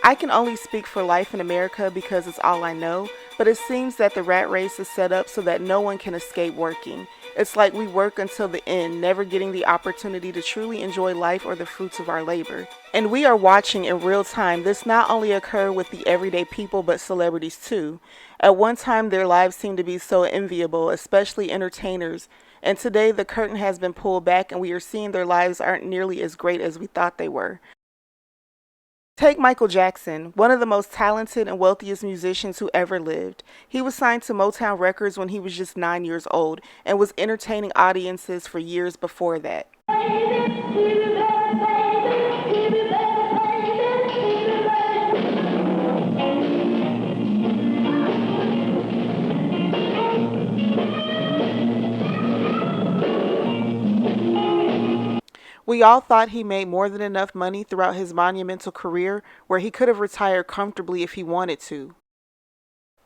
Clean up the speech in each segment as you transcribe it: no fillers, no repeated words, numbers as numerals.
I can only speak for life in America because it's all I know, but it seems that the rat race is set up so that no one can escape working. It's like we work until the end, never getting the opportunity to truly enjoy life or the fruits of our labor. And we are watching in real time this not only occur with the everyday people but celebrities too. At one time their lives seemed to be so enviable, especially entertainers, and today the curtain has been pulled back and we are seeing their lives aren't nearly as great as we thought they were. Take Michael Jackson, one of the most talented and wealthiest musicians who ever lived. He was signed to Motown Records when he was just 9 years old and was entertaining audiences for years before that. We all thought he made more than enough money throughout his monumental career where he could have retired comfortably if he wanted to.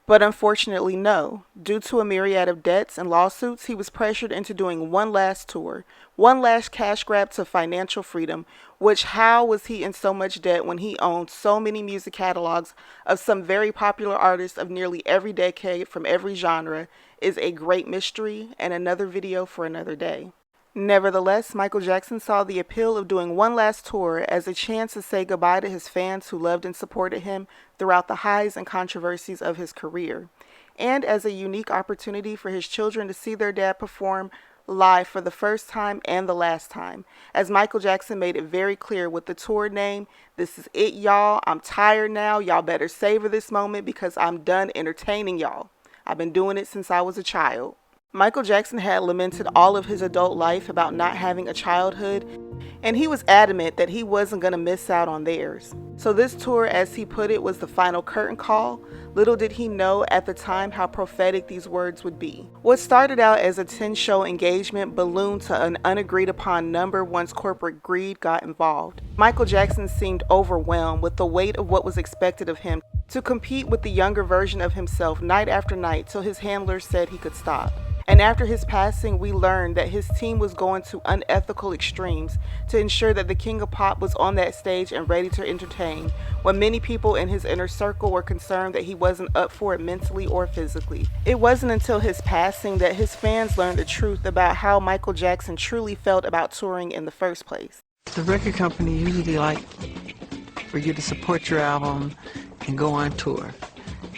But unfortunately, no. Due to a myriad of debts and lawsuits, he was pressured into doing one last tour, one last cash grab to financial freedom, which how was he in so much debt when he owned so many music catalogs of some very popular artists of nearly every decade from every genre is a great mystery and another video for another day. Nevertheless, Michael Jackson saw the appeal of doing one last tour as a chance to say goodbye to his fans who loved and supported him throughout the highs and controversies of his career, and as a unique opportunity for his children to see their dad perform live for the first time and the last time, as Michael Jackson made it very clear with the tour name, "This is it, y'all. I'm tired now. Y'all better savor this moment because I'm done entertaining y'all. I've been doing it since I was a child." Michael Jackson had lamented all of his adult life about not having a childhood, and he was adamant that he wasn't going to miss out on theirs. So this tour, as he put it, was the final curtain call. Little did he know at the time how prophetic these words would be. What started out as a 10-show engagement ballooned to an unagreed upon number once corporate greed got involved. Michael Jackson seemed overwhelmed with the weight of what was expected of him to compete with the younger version of himself night after night till his handlers said he could stop. And after his passing, we learned that his team was going to unethical extremes to ensure that the King of Pop was on that stage and ready to entertain, when many people in his inner circle were concerned that he wasn't up for it mentally or physically. It wasn't until his passing that his fans learned the truth about how Michael Jackson truly felt about touring in the first place. The record company usually like for you to support your album and go on tour,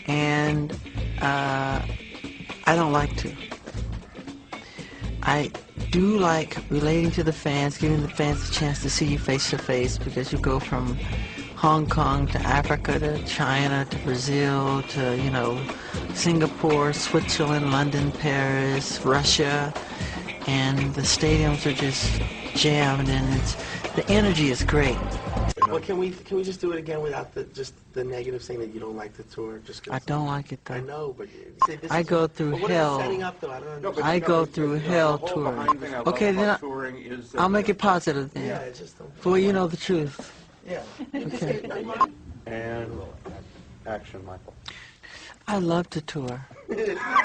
and I don't like to. I do like relating to the fans, giving the fans a chance to see you face to face, because you go from Hong Kong to Africa to China to Brazil to, Singapore, Switzerland, London, Paris, Russia, and the stadiums are just jammed, and the energy is great. Well, can we just do it again without the negative saying that you don't like the tour? I don't like it though. I know, but see, I go through hell. Setting up, though? I don't understand. I go through hell touring. Okay, then I'll make it positive then. Yeah, just don't. For you know the truth. Yeah. Okay. And action, Michael. I love to tour. Just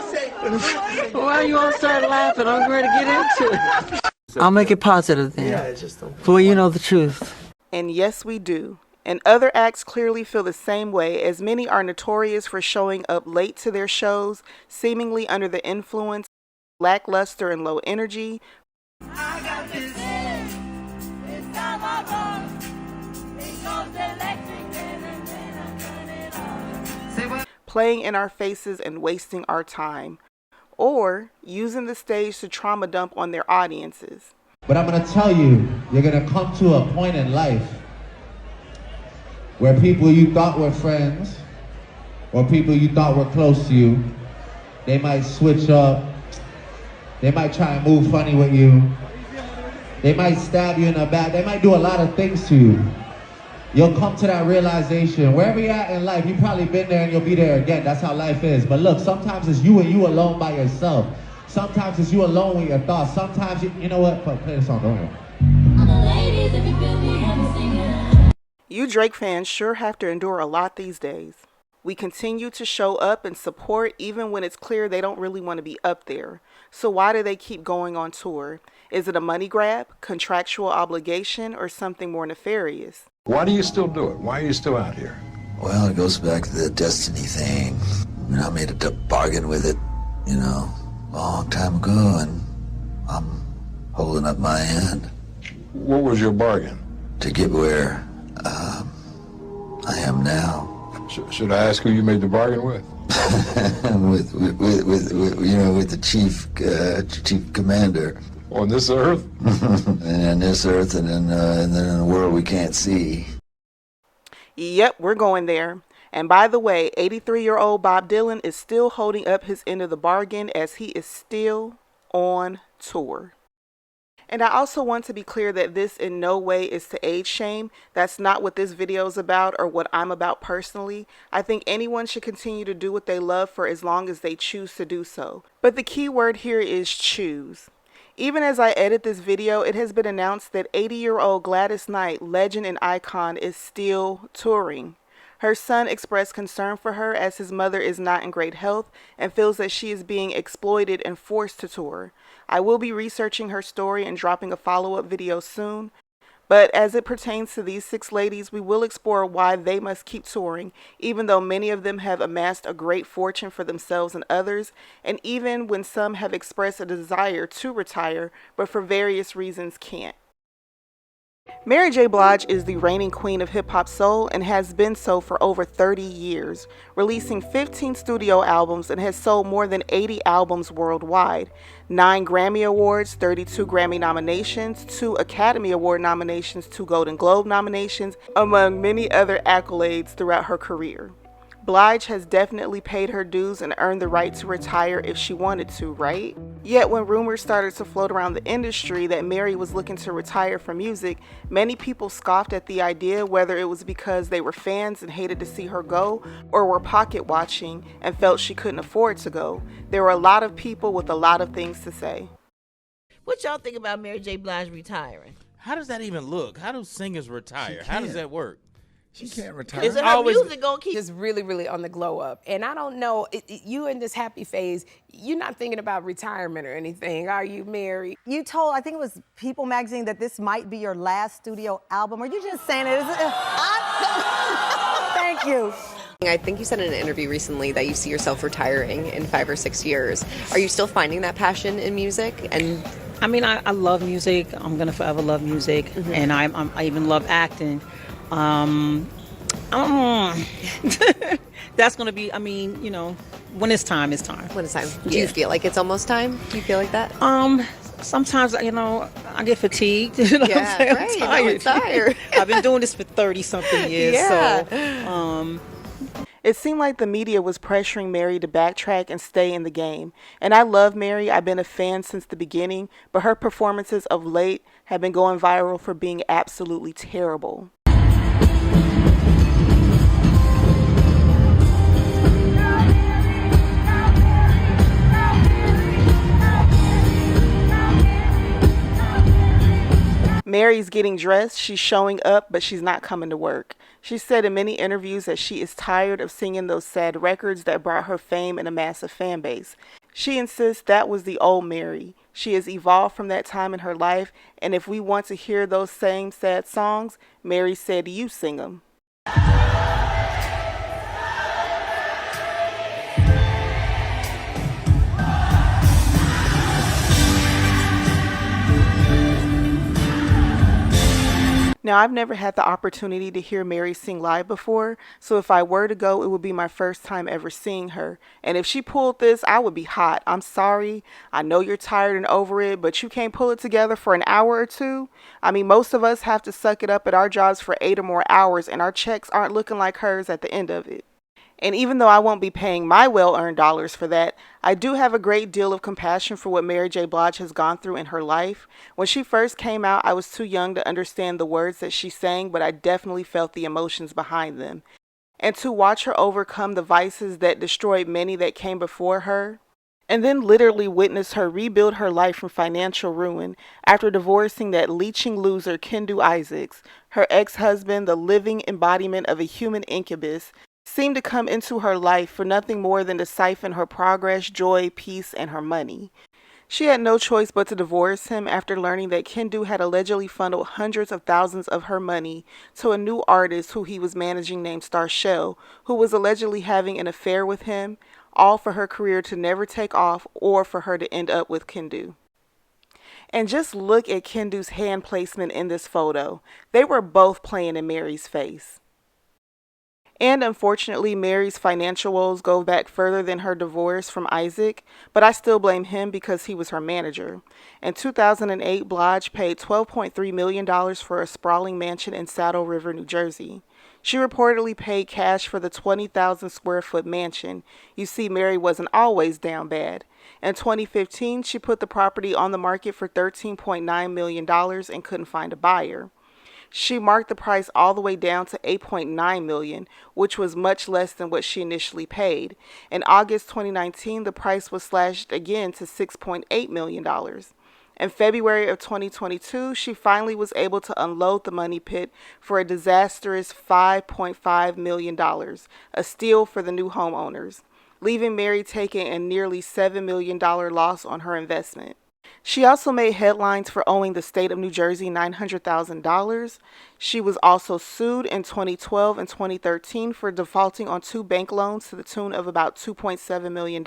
say. Why you all start laughing? I'm ready to get into it. I'll make it positive then. Yeah, just don't. For you know the truth. And yes, we do. And other acts clearly feel the same way, as many are notorious for showing up late to their shows, seemingly under the influence, lackluster and low energy, I got this. It's time I go. It goes electric and then I turn it on. Say what? playing in our faces and wasting our time, or using the stage to trauma dump on their audiences. But I'm gonna tell you, you're gonna come to a point in life where people you thought were friends, or people you thought were close to you, they might switch up, they might try and move funny with you, they might stab you in the back, they might do a lot of things to you. You'll come to that realization, wherever you're at in life, you've probably been there and you'll be there again, that's how life is. But look, sometimes it's you and you alone by yourself. Sometimes it's you alone with your thoughts. Sometimes, you know what, play the song, don't worry. You Drake fans sure have to endure a lot these days. We continue to show up and support even when it's clear they don't really want to be up there. So why do they keep going on tour? Is it a money grab, contractual obligation, or something more nefarious? Why do you still do it? Why are you still out here? Well, it goes back to the destiny thing. I made a bargain with it, a long time ago, and I'm holding up my end. What was your bargain? To get where I am now. Should I ask who you made the bargain with? with the chief commander. On this earth? And on this earth, and then in a world we can't see. Yep, we're going there. And by the way, 83-year-old Bob Dylan is still holding up his end of the bargain as he is still on tour. And I also want to be clear that this in no way is to age shame. That's not what this video is about or what I'm about personally. I think anyone should continue to do what they love for as long as they choose to do so. But the key word here is choose. Even as I edit this video, it has been announced that 80-year-old Gladys Knight, legend and icon, is still touring. Her son expressed concern for her as his mother is not in great health and feels that she is being exploited and forced to tour. I will be researching her story and dropping a follow-up video soon. But as it pertains to these 6 ladies, we will explore why they must keep touring, even though many of them have amassed a great fortune for themselves and others, and even when some have expressed a desire to retire, but for various reasons can't. Mary J. Blige is the reigning queen of hip-hop soul and has been so for over 30 years, releasing 15 studio albums and has sold more than 80 albums worldwide, 9 Grammy Awards, 32 Grammy nominations, 2 Academy Award nominations, 2 Golden Globe nominations, among many other accolades throughout her career. Blige has definitely paid her dues and earned the right to retire if she wanted to, right? Yet when rumors started to float around the industry that Mary was looking to retire from music, many people scoffed at the idea, whether it was because they were fans and hated to see her go, or were pocket watching and felt she couldn't afford to go. There were a lot of people with a lot of things to say. What y'all think about Mary J. Blige retiring? How does that even look? How do singers retire? How does that work? She can't retire. Is it her music gonna keep? Just really, really on the glow up. And I don't know, you in this happy phase, you're not thinking about retirement or anything, are you, Mary? You told, I think it was People magazine, that this might be your last studio album. Are you just saying it? Thank you. I think you said in an interview recently that you see yourself retiring in 5 or 6 years. Are you still finding that passion in music? And I mean, I love music. I'm gonna forever love music, and I even love acting. That's gonna be. I mean, when it's time, it's time. When it's time. Do you feel like it's almost time? Do you feel like that? Sometimes I get fatigued. You know what I'm saying? Right. I'm tired. I've been doing this for 30-something years. Yeah. So. It seemed like the media was pressuring Mary to backtrack and stay in the game. And I love Mary. I've been a fan since the beginning, but her performances of late have been going viral for being absolutely terrible. Mary's getting dressed, she's showing up, but she's not coming to work. She said in many interviews that she is tired of singing those sad records that brought her fame and a massive fan base. She insists that was the old Mary. She has evolved from that time in her life, and if we want to hear those same sad songs, Mary said you sing them. Now, I've never had the opportunity to hear Mary sing live before, so if I were to go, it would be my first time ever seeing her. And if she pulled this, I would be hot. I'm sorry. I know you're tired and over it, but you can't pull it together for an hour or two. I mean, most of us have to suck it up at our jobs for 8 or more hours, and our checks aren't looking like hers at the end of it. And even though I won't be paying my well-earned dollars for that, I do have a great deal of compassion for what Mary J. Blige has gone through in her life. When she first came out, I was too young to understand the words that she sang, but I definitely felt the emotions behind them. And to watch her overcome the vices that destroyed many that came before her, and then literally witness her rebuild her life from financial ruin after divorcing that leeching loser Kendu Isaacs, her ex-husband, the living embodiment of a human incubus, seemed to come into her life for nothing more than to siphon her progress, joy, peace, and her money. She had no choice but to divorce him after learning that Kendu had allegedly funneled hundreds of thousands of her money to a new artist who he was managing named Starshell, who was allegedly having an affair with him, all for her career to never take off or for her to end up with Kendu. And just look at Kendu's hand placement in this photo. They were both playing in Mary's face. And unfortunately, Mary's financial woes go back further than her divorce from Isaac, but I still blame him because he was her manager. In 2008, Blige paid $12.3 million for a sprawling mansion in Saddle River, New Jersey. She reportedly paid cash for the 20,000 square foot mansion. You see, Mary wasn't always down bad. In 2015, she put the property on the market for $13.9 million and couldn't find a buyer. She marked the price all the way down to $8.9 million, which was much less than what she initially paid. In August 2019, the price was slashed again to $6.8 million. In February of 2022, she finally was able to unload the money pit for a disastrous $5.5 million, a steal for the new homeowners, leaving Mary taking a nearly $7 million loss on her investment. She also made headlines for owing the state of New Jersey $900,000. She was also sued in 2012 and 2013 for defaulting on 2 bank loans to the tune of about $2.7 million.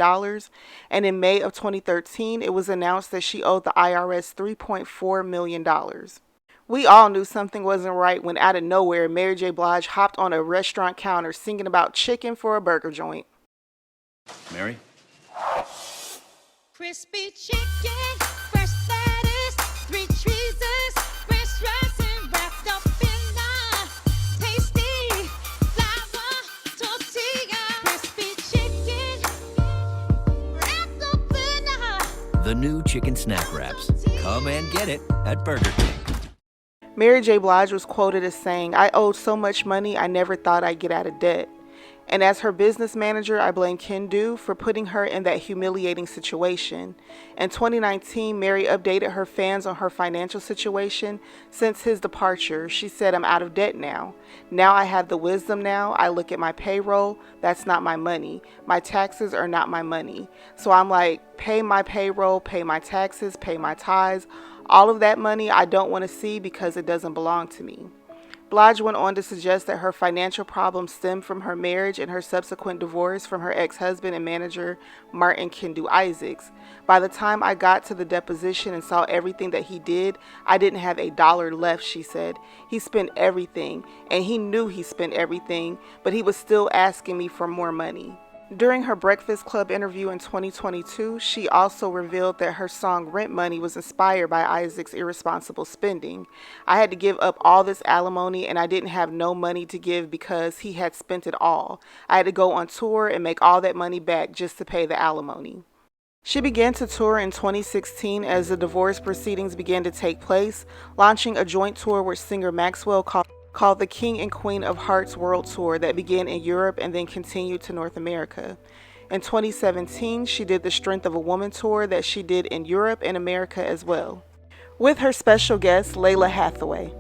And in May of 2013, it was announced that she owed the IRS $3.4 million. We all knew something wasn't right when out of nowhere, Mary J. Blige hopped on a restaurant counter singing about chicken for a burger joint. Mary? Crispy chicken, fresh lettuce, 3 cheeses, fresh dressing wrapped up in a tasty flour tortilla. Crispy chicken, wrapped up in a... The new chicken snack wraps. Come and get it at Burger King. Mary J. Blige was quoted as saying, "I owed so much money I never thought I'd get out of debt." And as her business manager, I blame Kendu for putting her in that humiliating situation. In 2019, Mary updated her fans on her financial situation since his departure. She said, "I'm out of debt now. Now I have the wisdom now. I look at my payroll. That's not my money. My taxes are not my money. So I'm like, pay my payroll, pay my taxes, pay my tithes. All of that money I don't want to see because it doesn't belong to me." Blige went on to suggest that her financial problems stemmed from her marriage and her subsequent divorce from her ex-husband and manager, Martin Kendu Isaacs. "By the time I got to the deposition and saw everything that he did, I didn't have a dollar left," she said. "He spent everything, and he knew he spent everything, but he was still asking me for more money." During her Breakfast Club interview in 2022, she also revealed that her song Rent Money was inspired by Isaac's irresponsible spending. "I had to give up all this alimony and I didn't have no money to give because he had spent it all. I had to go on tour and make all that money back just to pay the alimony." She began to tour in 2016 as the divorce proceedings began to take place, launching a joint tour with singer Maxwell called the King and Queen of Hearts World Tour that began in Europe and then continued to North America. In 2017, she did the Strength of a Woman tour that she did in Europe and America as well, with her special guest, Layla Hathaway.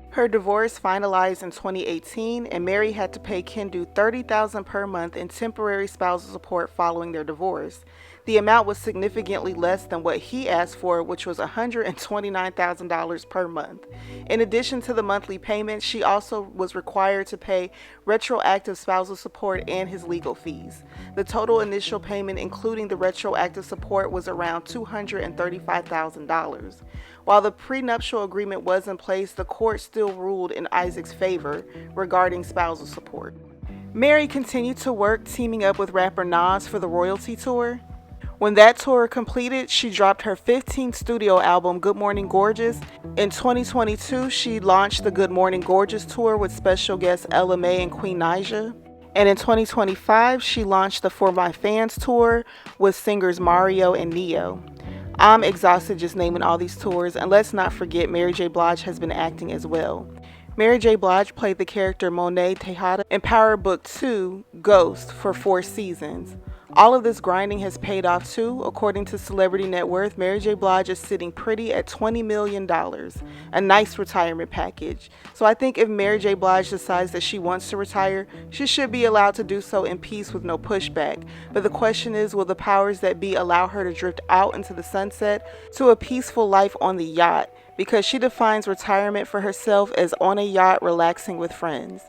Her divorce finalized in 2018, and Mary had to pay Kendu $30,000 per month in temporary spousal support following their divorce. The amount was significantly less than what he asked for, which was $129,000 per month. In addition to the monthly payment, she also was required to pay retroactive spousal support and his legal fees. The total initial payment, including the retroactive support, was around $235,000. While the prenuptial agreement was in place, the court still ruled in Isaac's favor regarding spousal support. Mary continued to work, teaming up with rapper Nas for the Royalty Tour. When that tour completed, she dropped her 15th studio album, Good Morning Gorgeous. In 2022, she launched the Good Morning Gorgeous tour with special guests Ella Mai and Queen Naija. And in 2025, she launched the For My Fans tour with singers Mario and Neo. I'm exhausted just naming all these tours, and let's not forget Mary J. Blige has been acting as well. Mary J. Blige played the character Monet Tejada in Power Book 2, Ghost, for 4 seasons. All of this grinding has paid off too. According to Celebrity Net Worth, Mary J. Blige is sitting pretty at $20 million, a nice retirement package. So I think if Mary J. Blige decides that she wants to retire, she should be allowed to do so in peace with no pushback. But the question is, will the powers that be allow her to drift out into the sunset to a peaceful life on the yacht? Because she defines retirement for herself as on a yacht relaxing with friends.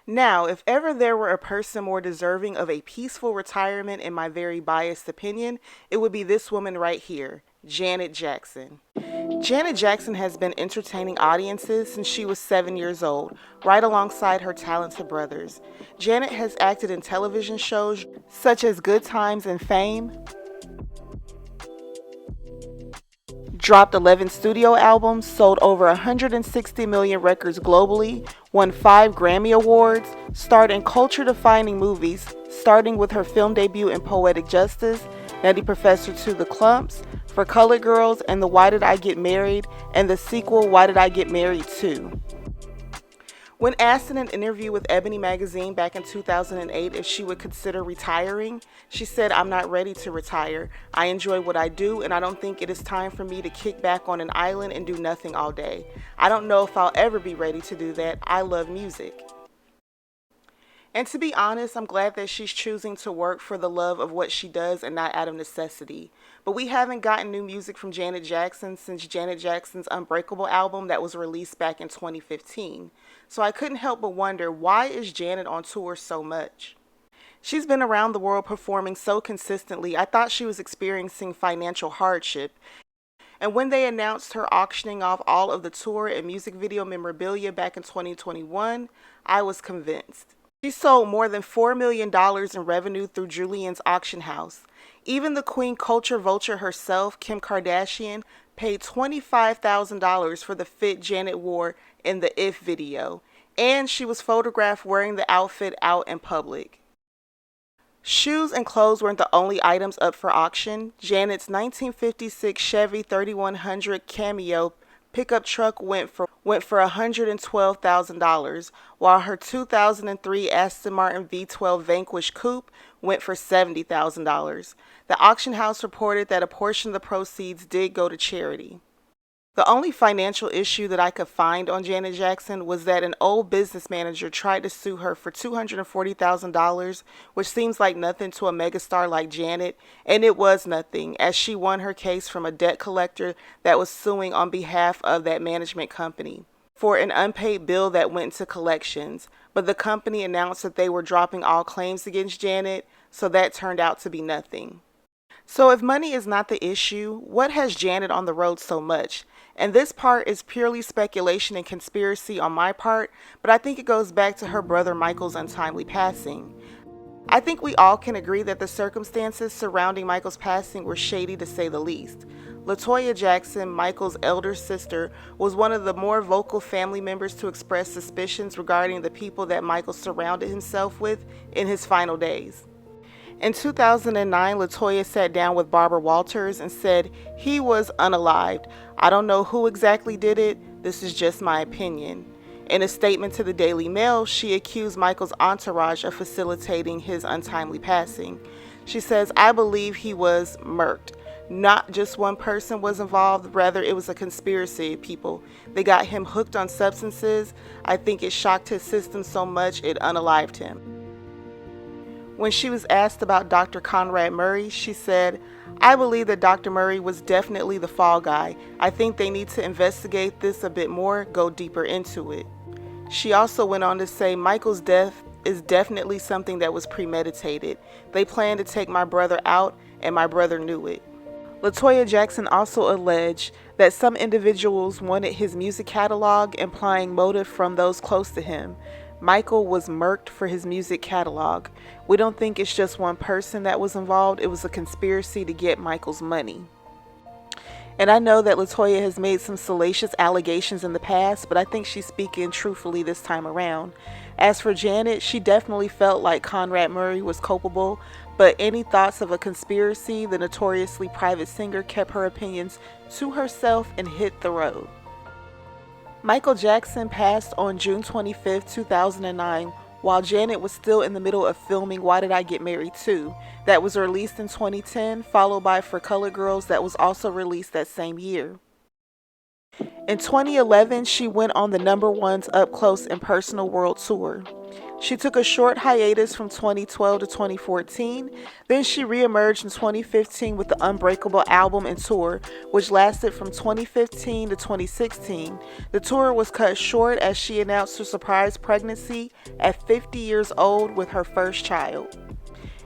Now, if ever there were a person more deserving of a peaceful retirement, in my very biased opinion, it would be this woman right here, Janet Jackson. Janet Jackson has been entertaining audiences since she was 7 years old, right alongside her talented brothers. Janet has acted in television shows such as Good Times and Fame, dropped 11 studio albums, sold over 160 million records globally, won 5 Grammy Awards, starred in culture-defining movies, starting with her film debut in Poetic Justice, Nutty Professor to the Clumps, For Colored Girls, and the Why Did I Get Married, and the sequel Why Did I Get Married Too. When asked in an interview with Ebony magazine back in 2008 if she would consider retiring, she said, "I'm not ready to retire. I enjoy what I do, and I don't think it is time for me to kick back on an island and do nothing all day. I don't know if I'll ever be ready to do that. I love music." And to be honest, I'm glad that she's choosing to work for the love of what she does and not out of necessity. But we haven't gotten new music from Janet Jackson since Janet Jackson's Unbreakable album that was released back in 2015. So I couldn't help but wonder, why is Janet on tour so much? She's been around the world performing so consistently, I thought she was experiencing financial hardship. And when they announced her auctioning off all of the tour and music video memorabilia back in 2021, I was convinced. She sold more than $4 million in revenue through Julian's auction house. Even the Queen Culture Vulture herself, Kim Kardashian, paid $25,000 for the fit Janet wore in the If video, and she was photographed wearing the outfit out in public. Shoes and clothes weren't the only items up for auction. Janet's 1956 Chevy 3100 Cameo pickup truck went for $112,000, while her 2003 Aston Martin V12 Vanquish Coupe went for $70,000. The auction house reported that a portion of the proceeds did go to charity. The only financial issue that I could find on Janet Jackson was that an old business manager tried to sue her for $240,000, which seems like nothing to a megastar like Janet, and it was nothing, as she won her case from a debt collector that was suing on behalf of that management company for an unpaid bill that went to collections, but the company announced that they were dropping all claims against Janet, so that turned out to be nothing. So if money is not the issue, what has Janet on the road so much? And this part is purely speculation and conspiracy on my part, but I think it goes back to her brother Michael's untimely passing. I think we all can agree that the circumstances surrounding Michael's passing were shady to say the least. LaToya Jackson, Michael's elder sister, was one of the more vocal family members to express suspicions regarding the people that Michael surrounded himself with in his final days. In 2009, LaToya sat down with Barbara Walters and said he was unalived. "I don't know who exactly did it. This is just my opinion." In a statement to the Daily Mail, she accused Michael's entourage of facilitating his untimely passing. She says, "I believe he was murked. Not just one person was involved, rather it was a conspiracy of people. They got him hooked on substances. I think it shocked his system so much it unalived him." When she was asked about Dr. Conrad Murray, she said, "I believe that Dr. Murray was definitely the fall guy. I think they need to investigate this a bit more, go deeper into it." She also went on to say, "Michael's death is definitely something that was premeditated. They planned to take my brother out, and my brother knew it." LaToya Jackson also alleged that some individuals wanted his music catalog, implying motive from those close to him. Michael was murked for his music catalog. We don't think it's just one person that was involved. It was a conspiracy to get Michael's money. And I know that LaToya has made some salacious allegations in the past, but I think she's speaking truthfully this time around. As for Janet, she definitely felt like Conrad Murray was culpable, but any thoughts of a conspiracy, the notoriously private singer kept her opinions to herself and hit the road. Michael Jackson passed on June 25, 2009, while Janet was still in the middle of filming Why Did I Get Married Too, that was released in 2010, followed by For Colored Girls, that was also released that same year. In 2011, she went on the number one's Up Close and Personal World Tour. She took a short hiatus from 2012 to 2014, then she re-emerged in 2015 with the Unbreakable album and tour, which lasted from 2015 to 2016. The tour was cut short as she announced her surprise pregnancy at 50 years old with her first child.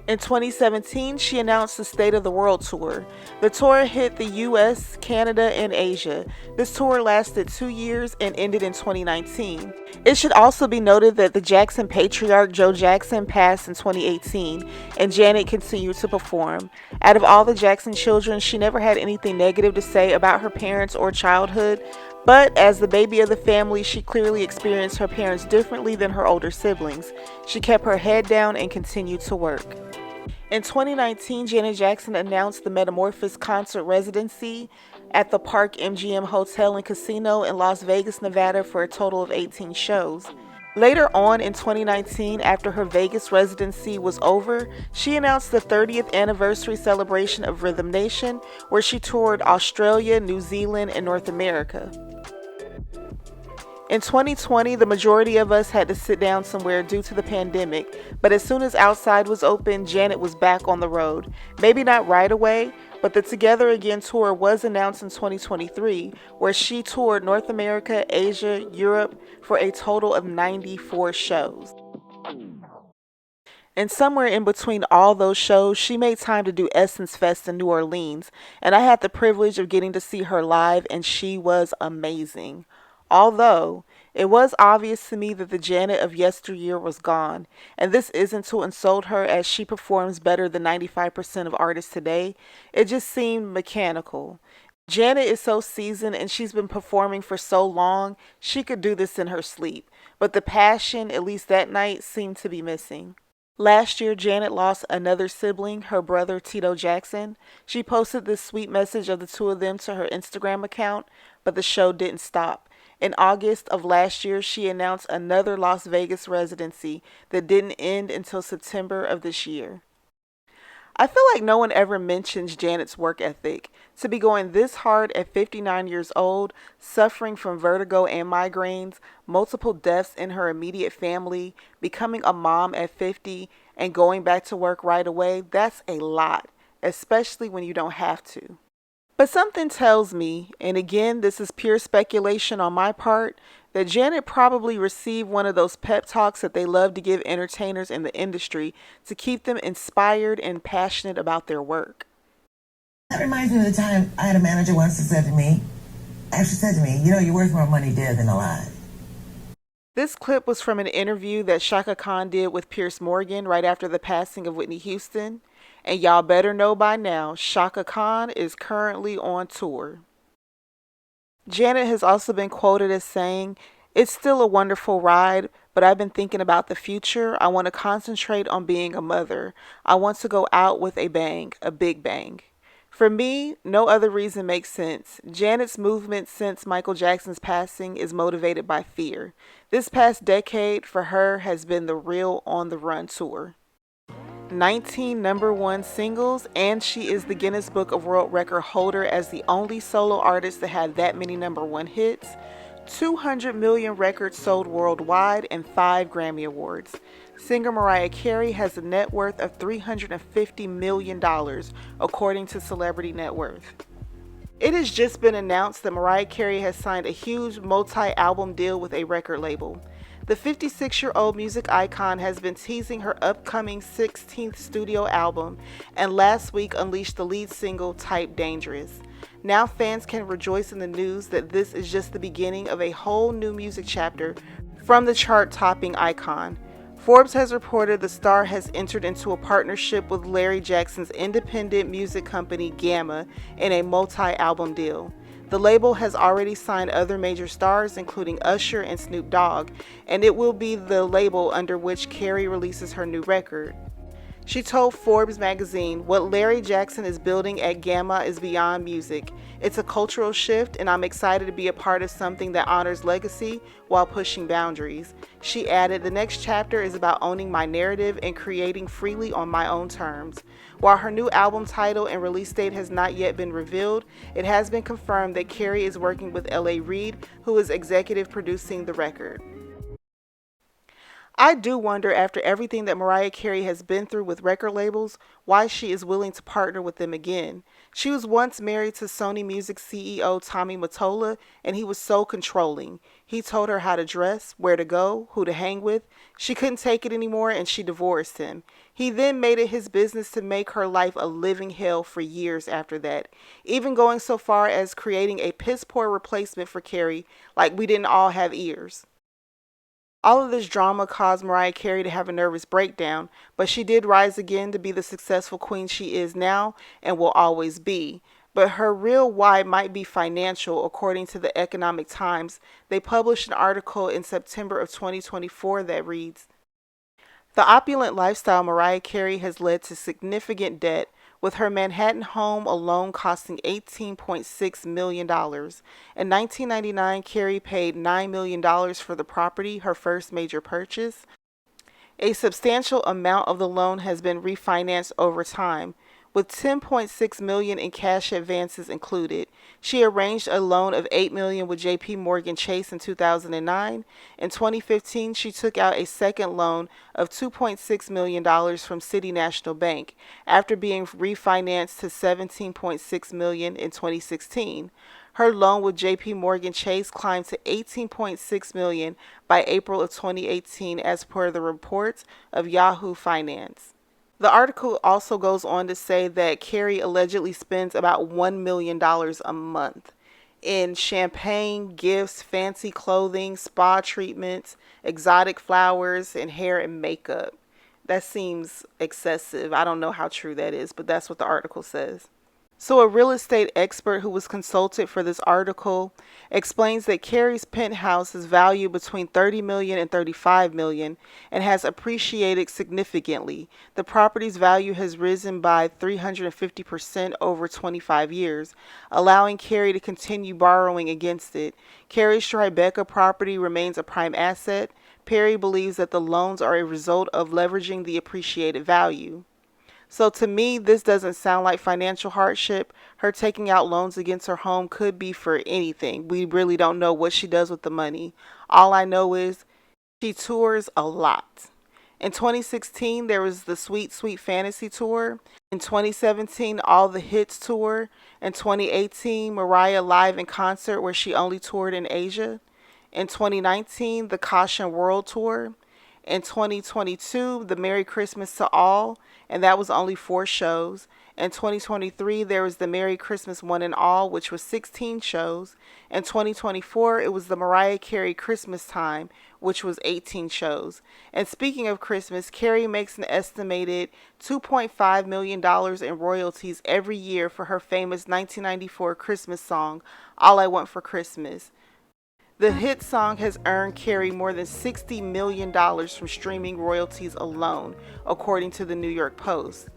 In 2017, she announced the State of the World Tour. The tour hit the US, Canada, and Asia. This tour lasted 2 years and ended in 2019. It should also be noted that the Jackson patriarch Joe Jackson passed in 2018, and Janet continued to perform. Out of all the Jackson children, she never had anything negative to say about her parents or childhood, but as the baby of the family, she clearly experienced her parents differently than her older siblings. She kept her head down and continued to work. In 2019, Janet Jackson announced the Metamorphosis concert residency at the Park MGM Hotel and Casino in Las Vegas, Nevada for a total of 18 shows. Later on in 2019, after her Vegas residency was over, she announced the 30th anniversary celebration of Rhythm Nation, where she toured Australia, New Zealand, and North America. In 2020, the majority of us had to sit down somewhere due to the pandemic, but as soon as outside was open, Janet was back on the road. Maybe not right away, but the Together Again tour was announced in 2023, where she toured North America, Asia, Europe for a total of 94 shows. And somewhere in between all those shows, she made time to do Essence Fest in New Orleans, and I had the privilege of getting to see her live, and she was amazing. Although, it was obvious to me that the Janet of yesteryear was gone, and this isn't to insult her as she performs better than 95% of artists today, it just seemed mechanical. Janet is so seasoned and she's been performing for so long, she could do this in her sleep, but the passion, at least that night, seemed to be missing. Last year, Janet lost another sibling, her brother Tito Jackson. She posted this sweet message of the two of them to her Instagram account, but the show didn't stop. In August of last year, she announced another Las Vegas residency that didn't end until September of this year. I feel like no one ever mentions Janet's work ethic. To be going this hard at 59 years old, suffering from vertigo and migraines, multiple deaths in her immediate family, becoming a mom at 50, and going back to work right away, that's a lot, especially when you don't have to. But something tells me, and again, this is pure speculation on my part, that Janet probably received one of those pep talks that they love to give entertainers in the industry to keep them inspired and passionate about their work. That reminds me of the time I had a manager once that said to me, you're worth more money dead than alive. This clip was from an interview that Chaka Khan did with Piers Morgan right after the passing of Whitney Houston. And y'all better know by now, Chaka Khan is currently on tour. Janet has also been quoted as saying, "It's still a wonderful ride, but I've been thinking about the future. I want to concentrate on being a mother. I want to go out with a bang, a big bang." For me, no other reason makes sense. Janet's movement since Michael Jackson's passing is motivated by fear. This past decade for her has been the real On the Run tour. 19 number one singles, and she is the Guinness Book of World Record holder as the only solo artist to have that many number one hits, 200 million records sold worldwide, and 5 Grammy Awards. Singer Mariah Carey has a net worth of $350 million, according to Celebrity Net Worth. It has just been announced that Mariah Carey has signed a huge multi-album deal with a record label. The 56-year-old music icon has been teasing her upcoming 16th studio album, and last week unleashed the lead single, Type Dangerous. Now fans can rejoice in the news that this is just the beginning of a whole new music chapter from the chart-topping icon. Forbes has reported the star has entered into a partnership with Larry Jackson's independent music company Gamma in a multi-album deal. The label has already signed other major stars, including Usher and Snoop Dogg, and it will be the label under which Carey releases her new record. She told Forbes magazine, "What Larry Jackson is building at Gamma is beyond music. It's a cultural shift, and I'm excited to be a part of something that honors legacy while pushing boundaries." She added, "The next chapter is about owning my narrative and creating freely on my own terms." While her new album title and release date has not yet been revealed, it has been confirmed that Carey is working with L.A. Reid, who is executive producing the record. I do wonder, after everything that Mariah Carey has been through with record labels, why she is willing to partner with them again. She was once married to Sony Music CEO Tommy Mottola, and he was so controlling. He told her how to dress, where to go, who to hang with. She couldn't take it anymore, and she divorced him. He then made it his business to make her life a living hell for years after that, even going so far as creating a piss-poor replacement for Carey, like we didn't all have ears. All of this drama caused Mariah Carey to have a nervous breakdown, but she did rise again to be the successful queen she is now and will always be. But her real why might be financial, according to the Economic Times. They published an article in September of 2024 that reads, "The opulent lifestyle Mariah Carey has led to significant debt, with her Manhattan home alone costing $18.6 million. In 1999, Carey paid $9 million for the property, her first major purchase. A substantial amount of the loan has been refinanced over time, with $10.6 million in cash advances included. She arranged a loan of $8 million with J.P. Morgan Chase in 2009. In 2015, she took out a second loan of $2.6 million from City National Bank, after being refinanced to $17.6 million in 2016. Her loan with J.P. Morgan Chase climbed to $18.6 million by April of 2018, as per the reports of Yahoo Finance. The article also goes on to say that Carey allegedly spends about $1 million a month in champagne, gifts, fancy clothing, spa treatments, exotic flowers, and hair and makeup. That seems excessive. I don't know how true that is, but that's what the article says. So a real estate expert who was consulted for this article explains that Carey's penthouse is valued between $30 million and $35 million and has appreciated significantly. The property's value has risen by 350% over 25 years, allowing Carey to continue borrowing against it. Carey's Tribeca property remains a prime asset. Perry believes that the loans are a result of leveraging the appreciated value. So to me, this doesn't sound like financial hardship. Her taking out loans against her home could be for anything. We really don't know what she does with the money. All I know is she tours a lot. In 2016, there was the Sweet Sweet Fantasy Tour. In 2017, All the Hits Tour. In 2018, Mariah Live in Concert, where she only toured in Asia. In 2019, the Caution World Tour. In 2022, the Merry Christmas to All, and that was only 4 shows. In 2023, there was the Merry Christmas One and All, which was 16 shows. In 2024, it was the Mariah Carey Christmas Time, which was 18 shows. And speaking of Christmas, Carey makes an estimated $2.5 million in royalties every year for her famous 1994 Christmas song, All I Want for Christmas. The hit song has earned Carey more than $60 million from streaming royalties alone, according to the New York Post.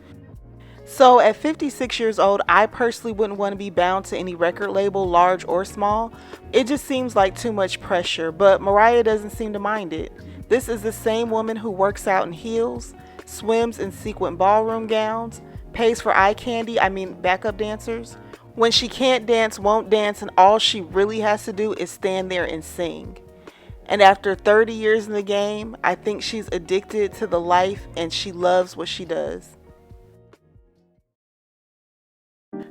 So at 56 years old, I personally wouldn't want to be bound to any record label, large or small. It just seems like too much pressure, but Mariah doesn't seem to mind it. This is the same woman who works out in heels, swims in sequin ballroom gowns, pays for backup dancers. When she can't dance, won't dance, and all she really has to do is stand there and sing. And after 30 years in the game, I think she's addicted to the life and she loves what she does.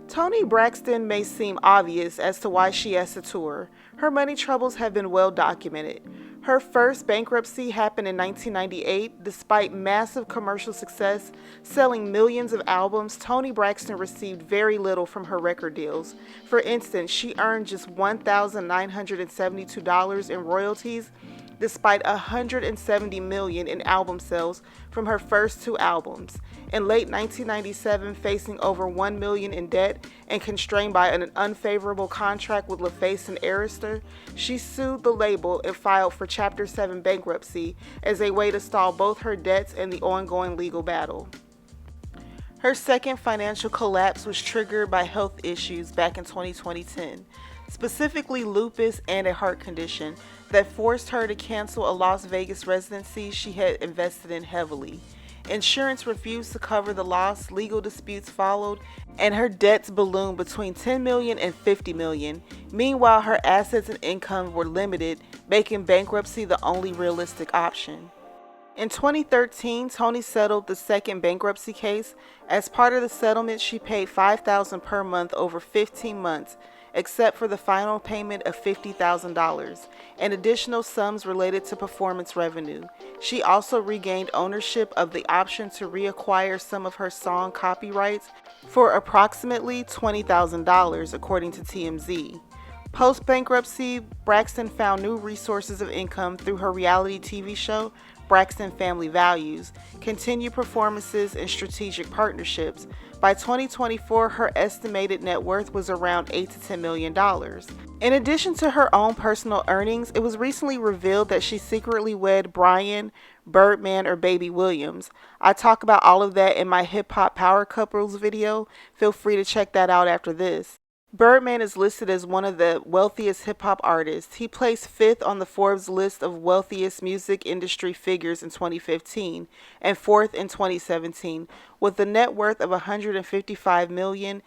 Toni Braxton may seem obvious as to why she has to tour. Her money troubles have been well documented. Her first bankruptcy happened in 1998. Despite massive commercial success, selling millions of albums, Toni Braxton received very little from her record deals. For instance, she earned just $1,972 in royalties, despite $170 million in album sales from her first 2 albums. In late 1997, facing over $1 million in debt and constrained by an unfavorable contract with LaFace and Arista, she sued the label and filed for Chapter 7 bankruptcy as a way to stall both her debts and the ongoing legal battle. Her second financial collapse was triggered by health issues back in 2010, specifically lupus and a heart condition that forced her to cancel a Las Vegas residency she had invested in heavily. Insurance refused to cover the loss, legal disputes followed, and her debts ballooned between $10 million and $50 million. Meanwhile, her assets and income were limited, making bankruptcy the only realistic option. In 2013, Toni settled the second bankruptcy case. As part of the settlement, she paid $5,000 per month over 15 months, except for the final payment of $50,000 and additional sums related to performance revenue. She also regained ownership of the option to reacquire some of her song copyrights for approximately $20,000, according to TMZ. Post-bankruptcy, Braxton found new resources of income through her reality TV show, Braxton Family Values, continued performances, and strategic partnerships. By 2024, her estimated net worth was around $8 to $10 million. In addition to her own personal earnings, it was recently revealed that she secretly wed Brian, Birdman, or Baby Williams. I talk about all of that in my Hip Hop Power Couples video. Feel free to check that out after this. Birdman is listed as one of the wealthiest hip-hop artists. He placed 5th on the Forbes list of wealthiest music industry figures in 2015 and 4th in 2017, with a net worth of $155 million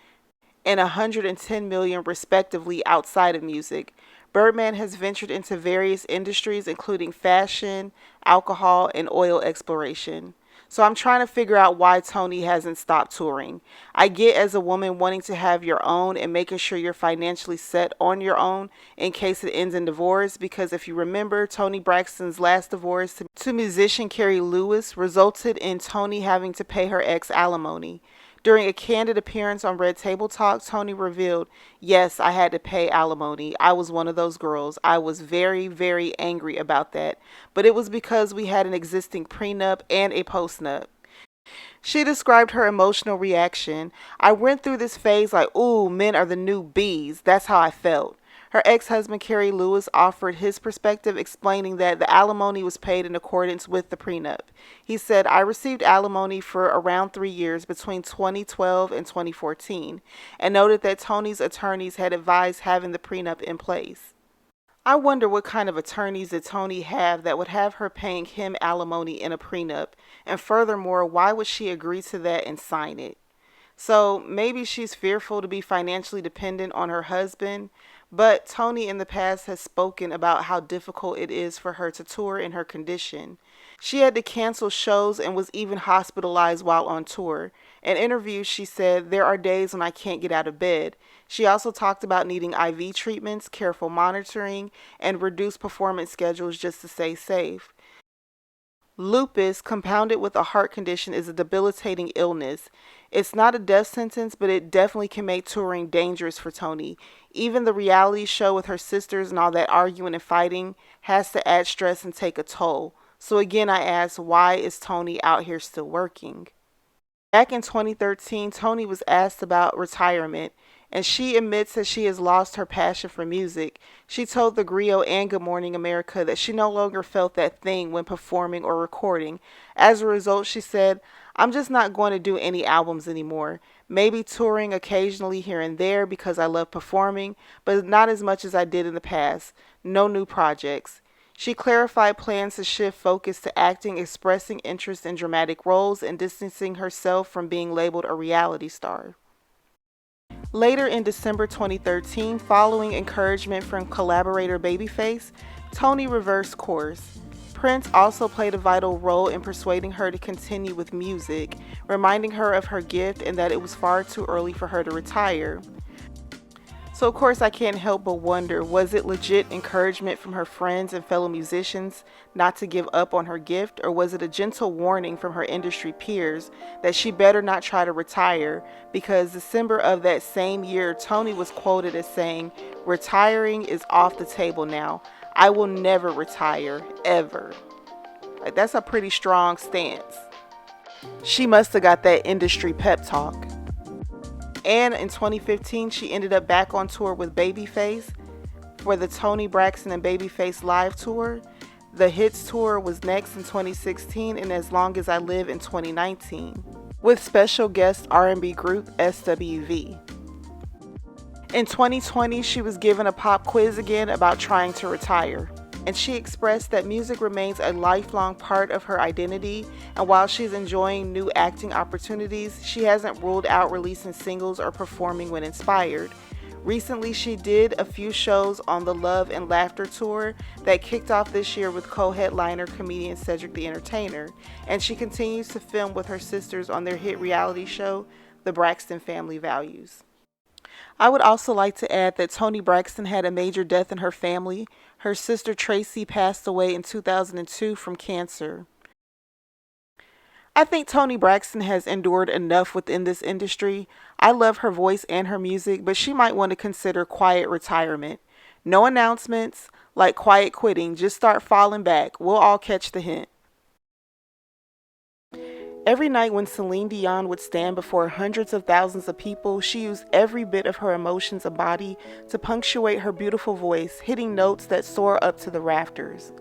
and $110 million respectively outside of music. Birdman has ventured into various industries including fashion, alcohol, and oil exploration. So I'm trying to figure out why Toni hasn't stopped touring. I get as a woman wanting to have your own and making sure you're financially set on your own in case it ends in divorce, because if you remember, Toni Braxton's last divorce to musician Carrie Lewis resulted in Toni having to pay her ex alimony. During a candid appearance on Red Table Talk, Toni revealed, "Yes, I had to pay alimony. I was one of those girls. I was very, very angry about that. But it was because we had an existing prenup and a postnup." She described her emotional reaction. "I went through this phase like, ooh, men are the new bees. That's how I felt." Her ex-husband, Carrie Lewis, offered his perspective, explaining that the alimony was paid in accordance with the prenup. He said, "I received alimony for around 3 years between 2012 and 2014, and noted that Toni's attorneys had advised having the prenup in place." I wonder what kind of attorneys did Toni have that would have her paying him alimony in a prenup, and furthermore, why would she agree to that and sign it? So maybe she's fearful to be financially dependent on her husband, but Toni in the past has spoken about how difficult it is for her to tour in her condition. She had to cancel shows and was even hospitalized while on tour. In interviews, she said, "There are days when I can't get out of bed." She also talked about needing IV treatments, careful monitoring, and reduced performance schedules just to stay safe. Lupus, compounded with a heart condition, is a debilitating illness. It's not a death sentence, but it definitely can make touring dangerous for Toni. Even the reality show with her sisters and all that arguing and fighting has to add stress and take a toll. So again, I ask, why is Toni out here still working? Back in 2013, Toni was asked about retirement, and she admits that she has lost her passion for music. She told The Griot and Good Morning America that she no longer felt that thing when performing or recording. As a result, she said, "I'm just not going to do any albums anymore. Maybe touring occasionally here and there because I love performing, but not as much as I did in the past. No new projects." She clarified plans to shift focus to acting, expressing interest in dramatic roles, and distancing herself from being labeled a reality star. Later in December 2013, following encouragement from collaborator Babyface, Toni reversed course. Prince also played a vital role in persuading her to continue with music, reminding her of her gift and that it was far too early for her to retire. So of course I can't help but wonder, was it legit encouragement from her friends and fellow musicians not to give up on her gift, or was it a gentle warning from her industry peers that she better not try to retire? Because December of that same year, Toni was quoted as saying, "Retiring is off the table now. I will never retire, ever." Like, that's a pretty strong stance. She must have got that industry pep talk. And in 2015, she ended up back on tour with Babyface for the Toni Braxton and Babyface live tour. The Hits tour was next in 2016, and As Long as I Live in 2019. with special guest R&B group SWV. In 2020, she was given a pop quiz again about trying to retire, and she expressed that music remains a lifelong part of her identity, and while she's enjoying new acting opportunities, she hasn't ruled out releasing singles or performing when inspired. Recently, she did a few shows on the Love and Laughter tour that kicked off this year with co-headliner comedian Cedric the Entertainer, and she continues to film with her sisters on their hit reality show, The Braxton Family Values. I would also like to add that Toni Braxton had a major death in her family. Her sister Tracy passed away in 2002 from cancer. I think Toni Braxton has endured enough within this industry. I love her voice and her music, but she might want to consider quiet retirement. No announcements, like quiet quitting, just start falling back. We'll all catch the hint. Every night when Celine Dion would stand before hundreds of thousands of people, she used every bit of her emotions and body to punctuate her beautiful voice, hitting notes that soar up to the rafters.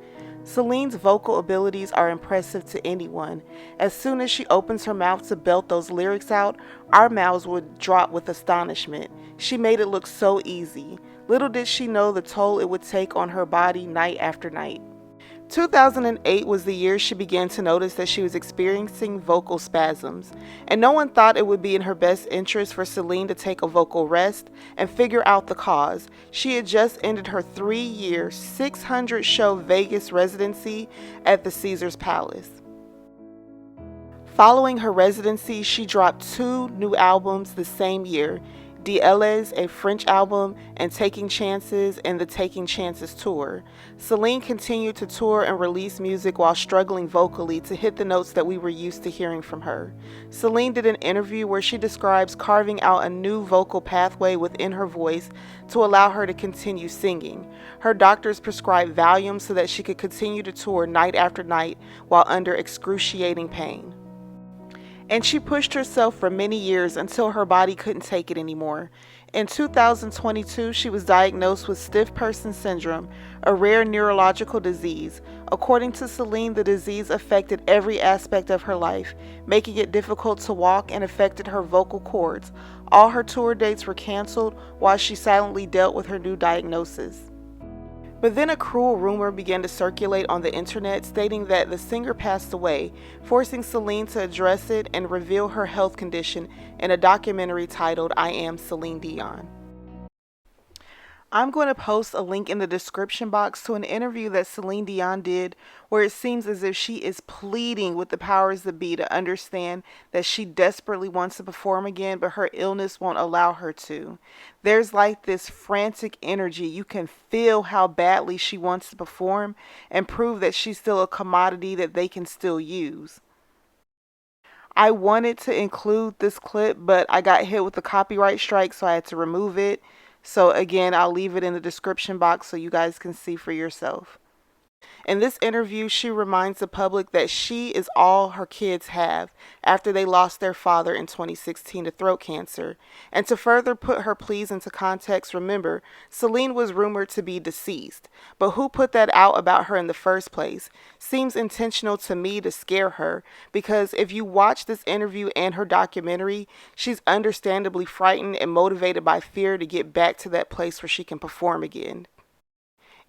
Celine's vocal abilities are impressive to anyone. As soon as she opens her mouth to belt those lyrics out, our mouths would drop with astonishment. She made it look so easy. Little did she know the toll it would take on her body night after night. 2008 was the year she began to notice that she was experiencing vocal spasms, and no one thought it would be in her best interest for Celine to take a vocal rest and figure out the cause. She had just ended her 3-year, 600-show Vegas residency at the Caesars Palace. Following her residency, she dropped 2 new albums the same year, D'Elles, a French album, and Taking Chances and the Taking Chances tour. Celine continued to tour and release music while struggling vocally to hit the notes that we were used to hearing from her. Celine did an interview where she describes carving out a new vocal pathway within her voice to allow her to continue singing. Her doctors prescribed Valium so that she could continue to tour night after night while under excruciating pain. And she pushed herself for many years until her body couldn't take it anymore. In 2022, she was diagnosed with stiff person syndrome, a rare neurological disease. According to Celine, the disease affected every aspect of her life, making it difficult to walk and affected her vocal cords. All her tour dates were canceled while she silently dealt with her new diagnosis. But then a cruel rumor began to circulate on the internet stating that the singer passed away, forcing Celine to address it and reveal her health condition in a documentary titled I Am Celine Dion. I'm going to post a link in the description box to an interview that Celine Dion did where it seems as if she is pleading with the powers that be to understand that she desperately wants to perform again, but her illness won't allow her to. There's like this frantic energy. You can feel how badly she wants to perform and prove that she's still a commodity that they can still use. I wanted to include this clip, but I got hit with a copyright strike, so I had to remove it. So again, I'll leave it in the description box so you guys can see for yourself. In this interview, she reminds the public that she is all her kids have after they lost their father in 2016 to throat cancer. And to further put her pleas into context, remember, Celine was rumored to be deceased. But who put that out about her in the first place? Seems intentional to me to scare her, because if you watch this interview and her documentary, she's understandably frightened and motivated by fear to get back to that place where she can perform again.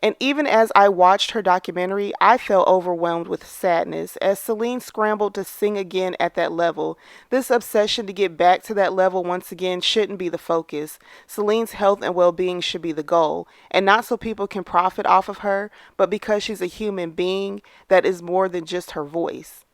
And even as I watched her documentary, I felt overwhelmed with sadness as Celine scrambled to sing again at that level. This obsession to get back to that level once again shouldn't be the focus. Celine's health and well-being should be the goal, and not so people can profit off of her, but because she's a human being that is more than just her voice.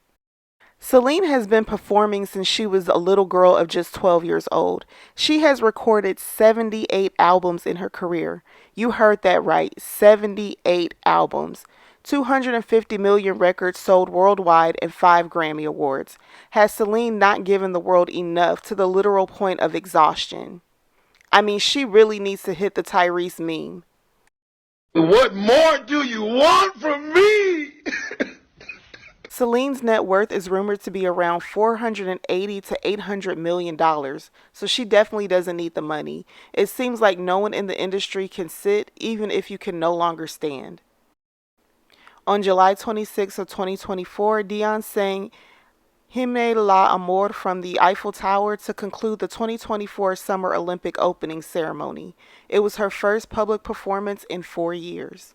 Celine has been performing since she was a little girl of just 12 years old. She has recorded 78 albums in her career. You heard that right, 78 albums. 250 million records sold worldwide and 5 Grammy Awards. Has Celine not given the world enough to the literal point of exhaustion? I mean, she really needs to hit the Tyrese meme. What more do you want from me? Celine's net worth is rumored to be around $480 to $800 million, so she definitely doesn't need the money. It seems like no one in the industry can sit, even if you can no longer stand. On July 26 of 2024, Dion sang Hymne la Amor from the Eiffel Tower to conclude the 2024 Summer Olympic opening ceremony. It was her first public performance in 4 years.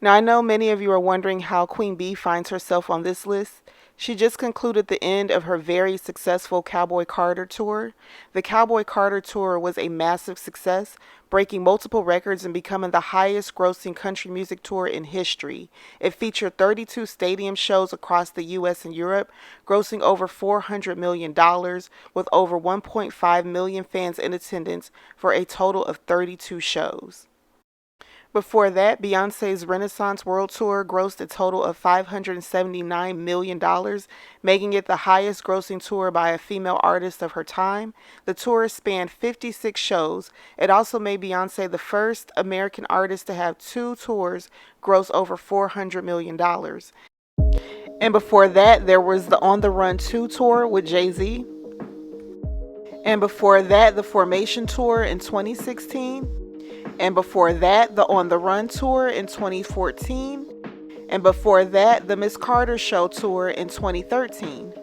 Now, I know many of you are wondering how Queen Bee finds herself on this list. She just concluded the end of her very successful Cowboy Carter tour. The Cowboy Carter tour was a massive success, breaking multiple records and becoming the highest grossing country music tour in history. It featured 32 stadium shows across the US and Europe, grossing over $400 million, with over 1.5 million fans in attendance for a total of 32 shows. Before that, Beyonce's Renaissance World Tour grossed a total of $579 million, making it the highest grossing tour by a female artist of her time. The tour spanned 56 shows. It also made Beyonce the first American artist to have 2 tours gross over $400 million. And before that, there was the On the Run 2 tour with Jay-Z. And before that, the Formation Tour in 2016. And before that, the On the Run tour in 2014. And before that, the Miss Carter Show tour in 2013.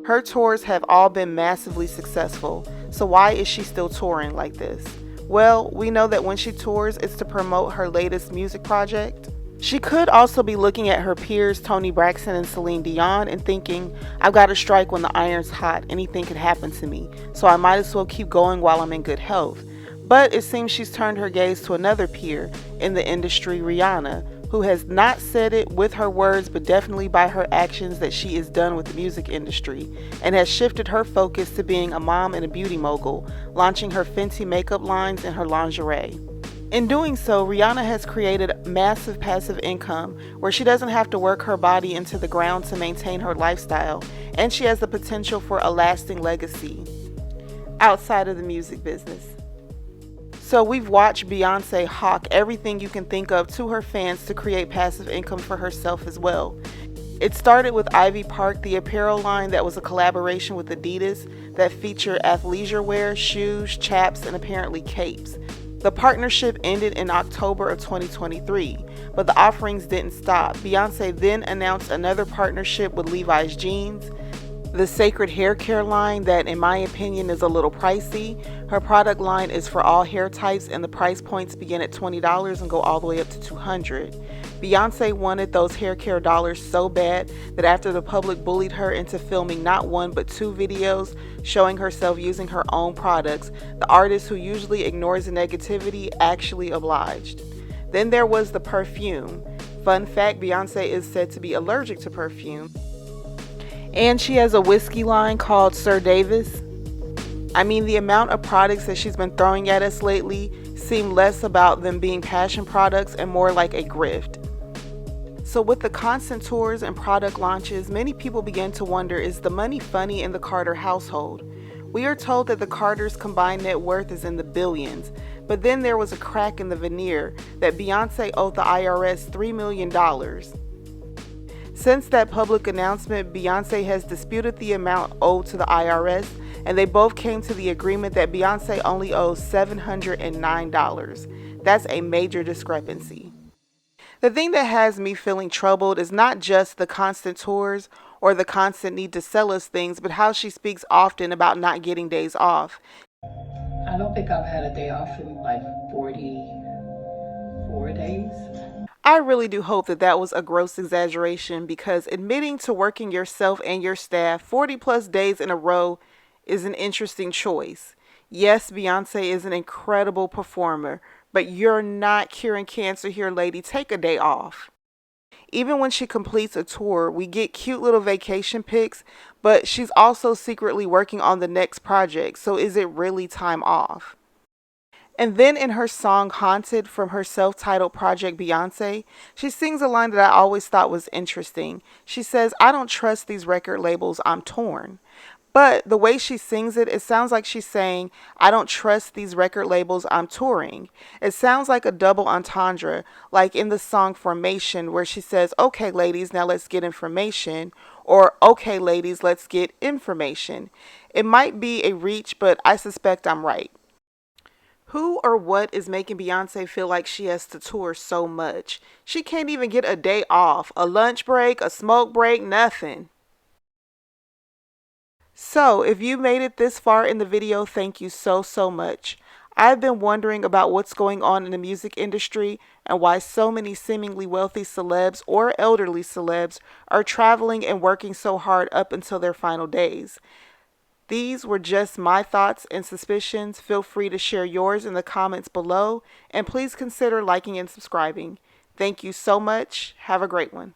Her tours have all been massively successful, so why is she still touring like this? Well, we know that when she tours, it's to promote her latest music project. She could also be looking at her peers Toni Braxton and Celine Dion and thinking, I've got to strike when the iron's hot, anything could happen to me, so I might as well keep going while I'm in good health. But it seems she's turned her gaze to another peer in the industry, Rihanna, who has not said it with her words but definitely by her actions that she is done with the music industry and has shifted her focus to being a mom and a beauty mogul, launching her Fenty makeup lines and her lingerie. In doing so, Rihanna has created massive passive income where she doesn't have to work her body into the ground to maintain her lifestyle, and she has the potential for a lasting legacy outside of the music business. So we've watched Beyonce hawk everything you can think of to her fans to create passive income for herself as well. It started with Ivy Park, the apparel line that was a collaboration with Adidas that featured athleisure wear, shoes, chaps, and apparently capes. The partnership ended in October of 2023, but the offerings didn't stop. Beyonce then announced another partnership with Levi's jeans, the Sacred Hair Care line that in my opinion is a little pricey. Her product line is for all hair types and the price points begin at $20 and go all the way up to $200. Beyonce wanted those hair care dollars so bad that after the public bullied her into filming not 1 but 2 videos showing herself using her own products, the artist, who usually ignores the negativity, actually obliged. Then there was the perfume. Fun fact, Beyonce is said to be allergic to perfume. And she has a whiskey line called Sir Davis. I mean, the amount of products that she's been throwing at us lately seem less about them being passion products and more like a grift. So with the constant tours and product launches, many people begin to wonder, is the money funny in the Carter household? We are told that the Carters' combined net worth is in the billions, but then there was a crack in the veneer that Beyonce owed the IRS $3 million. Since that public announcement, Beyonce has disputed the amount owed to the IRS, and they both came to the agreement that Beyonce only owes $709. That's a major discrepancy. The thing that has me feeling troubled is not just the constant tours or the constant need to sell us things, but how she speaks often about not getting days off. I don't think I've had a day off in like 44 days. I really do hope that that was a gross exaggeration, because admitting to working yourself and your staff 40 plus days in a row is an interesting choice. Yes, Beyonce is an incredible performer, but you're not curing cancer here, lady. Take a day off. Even when she completes a tour, we get cute little vacation pics, but she's also secretly working on the next project, so is it really time off? And then in her song Haunted from her self-titled project Beyonce, she sings a line that I always thought was interesting. She says, I don't trust these record labels, I'm torn. But the way she sings it, it sounds like she's saying, I don't trust these record labels, I'm touring. It sounds like a double entendre, like in the song Formation, where she says, okay ladies, now let's get information, or okay ladies, let's get information. It might be a reach, but I suspect I'm right. Who or what is making Beyonce feel like she has to tour so much? She can't even get a day off, a lunch break, a smoke break, nothing. So, if you made it this far in the video, thank you so much. I've been wondering about what's going on in the music industry and why so many seemingly wealthy celebs or elderly celebs are traveling and working so hard up until their final days. These were just my thoughts and suspicions. Feel free to share yours in the comments below, and please consider liking and subscribing. Thank you so much. Have a great one.